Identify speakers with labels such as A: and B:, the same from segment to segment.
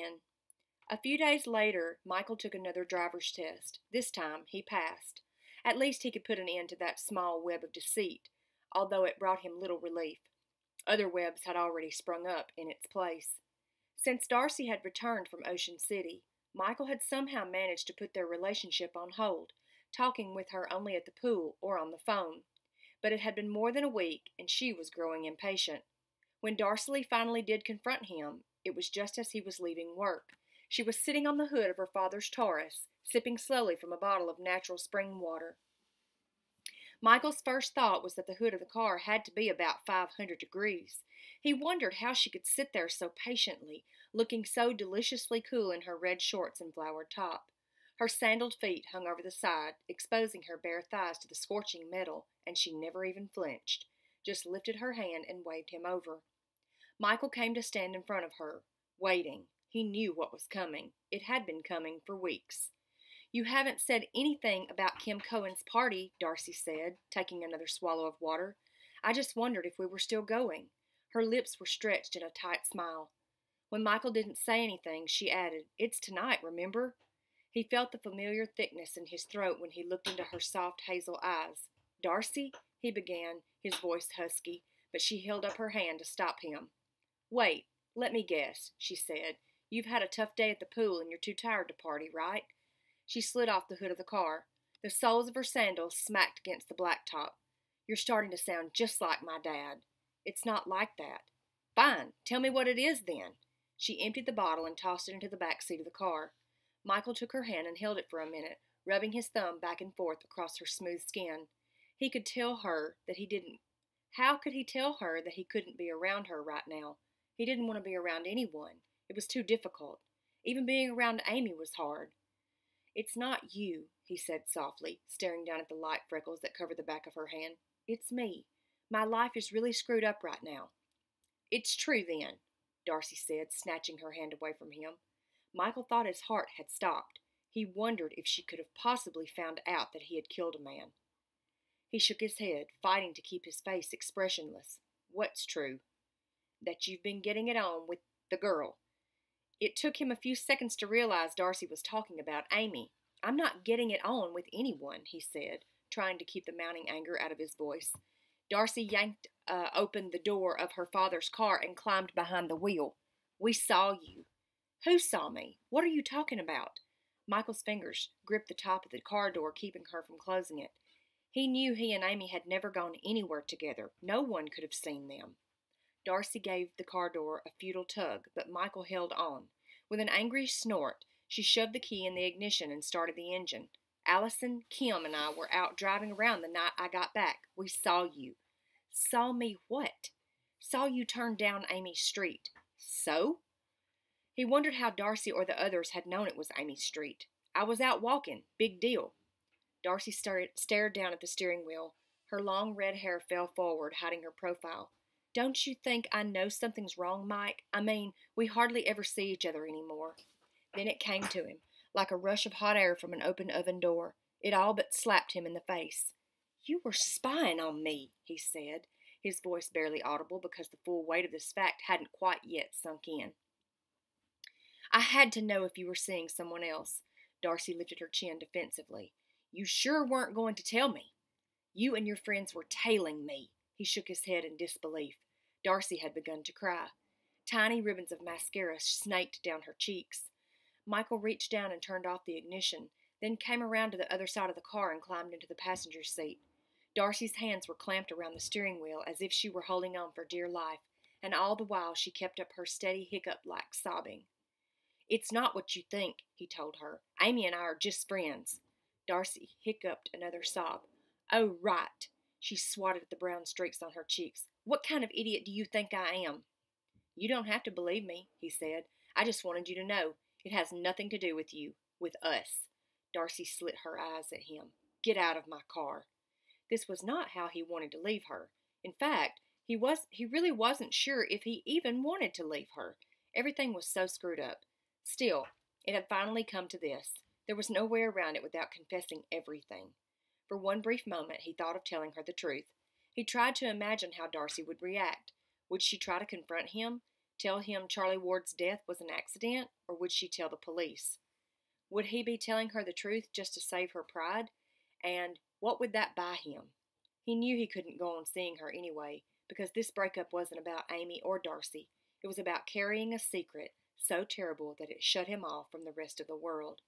A: in. A few days later, Michael took another driver's test. This time, he passed. At least he could put an end to that small web of deceit, although it brought him little relief. Other webs had already sprung up in its place. Since Darcy had returned from Ocean City, Michael had somehow managed to put their relationship on hold, talking with her only at the pool or on the phone. But it had been more than a week, and she was growing impatient. When Darcy finally did confront him, it was just as he was leaving work. She was sitting on the hood of her father's Taurus, sipping slowly from a bottle of natural spring water. Michael's first thought was that the hood of the car had to be about 500 degrees. He wondered how she could sit there so patiently, looking so deliciously cool in her red shorts and flowered top. Her sandaled feet hung over the side, exposing her bare thighs to the scorching metal, and she never even flinched, just lifted her hand and waved him over. Michael came to stand in front of her, waiting. He knew what was coming. It had been coming for weeks. "You haven't said anything about Kim Cohen's party," Darcy said, taking another swallow of water. "I just wondered if we were still going." Her lips were stretched in a tight smile. When Michael didn't say anything, she added, "It's tonight, remember?" He felt the familiar thickness in his throat when he looked into her soft hazel eyes. "Darcy," he began, his voice husky, but she held up her hand to stop him. "Wait, let me guess," she said. "You've had a tough day at the pool and you're too tired to party, right?" She slid off the hood of the car. The soles of her sandals smacked against the blacktop. "You're starting to sound just like my dad." "It's not like that." "Fine, tell me what it is then." She emptied the bottle and tossed it into the back seat of the car. Michael took her hand and held it for a minute, rubbing his thumb back and forth across her smooth skin. He could tell her that he didn't. How could he tell her that he couldn't be around her right now? He didn't want to be around anyone. It was too difficult. Even being around Amy was hard. "It's not you," he said softly, staring down at the light freckles that covered the back of her hand. "It's me. My life is really screwed up right now." "It's true, then," Darcy said, snatching her hand away from him. Michael thought his heart had stopped. He wondered if she could have possibly found out that he had killed a man. He shook his head, fighting to keep his face expressionless. "What's true?" "That you've been getting it on with the girl." It took him a few seconds to realize Darcy was talking about Amy. "I'm not getting it on with anyone," he said, trying to keep the mounting anger out of his voice. Darcy yanked open the door of her father's car and climbed behind the wheel. "We saw you." "Who saw me? What are you talking about?" Michael's fingers gripped the top of the car door, keeping her from closing it. He knew he and Amy had never gone anywhere together. No one could have seen them. Darcy gave the car door a futile tug, but Michael held on. With an angry snort, she shoved the key in the ignition and started the engine. "Allison, Kim, and I were out driving around the night I got back. We saw you." "Saw me what?" "Saw you turn down Amy's street." "So?" He wondered how Darcy or the others had known it was Amy's street. "I was out walking. Big deal." Darcy stared down at the steering wheel. Her long red hair fell forward, hiding her profile. "Don't you think I know something's wrong, Mike? I mean, we hardly ever see each other anymore." Then it came to him, like a rush of hot air from an open oven door. It all but slapped him in the face. "You were spying on me," he said, his voice barely audible because the full weight of this fact hadn't quite yet sunk in. "I had to know if you were seeing someone else." Darcy lifted her chin defensively. "You sure weren't going to tell me." "You and your friends were tailing me." He shook his head in disbelief. Darcy had begun to cry. Tiny ribbons of mascara snaked down her cheeks. Michael reached down and turned off the ignition, then came around to the other side of the car and climbed into the passenger seat. Darcy's hands were clamped around the steering wheel as if she were holding on for dear life, and all the while she kept up her steady hiccup-like sobbing. "It's not what you think," he told her. "Amy and I are just friends." Darcy hiccuped another sob. "Oh, right." She swatted at the brown streaks on her cheeks. "What kind of idiot do you think I am?" "You don't have to believe me," he said. "I just wanted you to know. It has nothing to do with you. With us." Darcy slit her eyes at him. "Get out of my car." This was not how he wanted to leave her. In fact, he really wasn't sure if he even wanted to leave her. Everything was so screwed up. Still, it had finally come to this. There was no way around it without confessing everything. For one brief moment, he thought of telling her the truth. He tried to imagine how Darcy would react. Would she try to confront him? Tell him Charlie Ward's death was an accident, or would she tell the police? Would he be telling her the truth just to save her pride? And what would that buy him? He knew he couldn't go on seeing her anyway, because this breakup wasn't about Amy or Darcy. It was about carrying a secret so terrible that it shut him off from the rest of the world.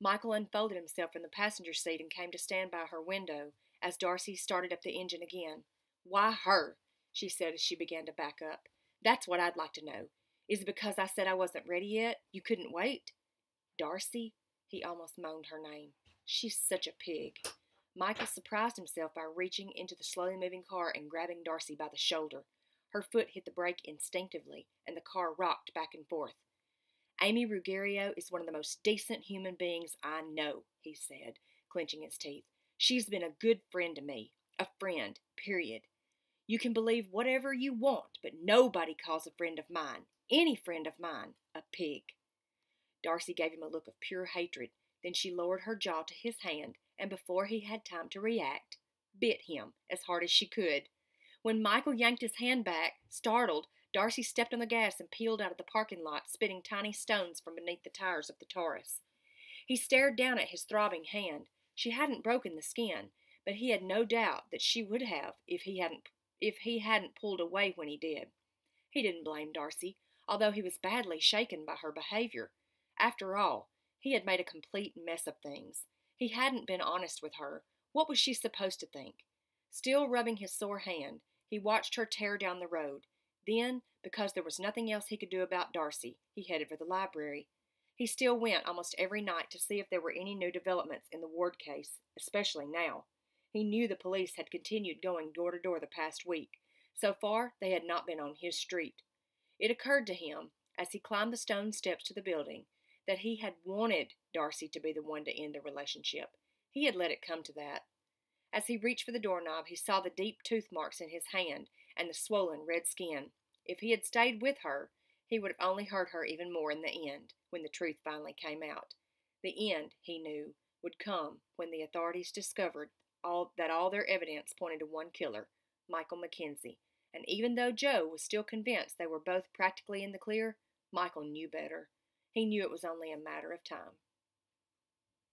A: Michael unfolded himself in the passenger seat and came to stand by her window as Darcy started up the engine again. "Why her?" she said as she began to back up. "That's what I'd like to know. Is it because I said I wasn't ready yet? You couldn't wait?" Darcy? He almost moaned her name. She's such a pig. Michael surprised himself by reaching into the slowly moving car and grabbing Darcy by the shoulder. Her foot hit the brake instinctively, and the car rocked back and forth. "Amy Ruggiero is one of the most decent human beings I know," he said, clenching his teeth. "She's been a good friend to me. A friend, period. You can believe whatever you want, but nobody calls a friend of mine, any friend of mine, a pig." Darcy gave him a look of pure hatred. Then she lowered her jaw to his hand, and before he had time to react, bit him as hard as she could. When Michael yanked his hand back, startled, Darcy stepped on the gas and peeled out of the parking lot, spitting tiny stones from beneath the tires of the Taurus. He stared down at his throbbing hand. She hadn't broken the skin, but he had no doubt that she would have if he hadn't pulled away when he did. He didn't blame Darcy, although he was badly shaken by her behavior. After all, he had made a complete mess of things. He hadn't been honest with her. What was she supposed to think? Still rubbing his sore hand, he watched her tear down the road. Then, because there was nothing else he could do about Darcy, he headed for the library. He still went almost every night to see if there were any new developments in the Ward case, especially now. He knew the police had continued going door to door the past week. So far, they had not been on his street. It occurred to him, as he climbed the stone steps to the building, that he had wanted Darcy to be the one to end the relationship. He had let it come to that. As he reached for the doorknob, he saw the deep tooth marks in his hand and the swollen red skin. If he had stayed with her, he would have only hurt her even more in the end, when the truth finally came out. The end, he knew, would come when the authorities discovered that all their evidence pointed to one killer, Michael Mackenzie. And even though Joe was still convinced they were both practically in the clear, Michael knew better. He knew it was only a matter of time.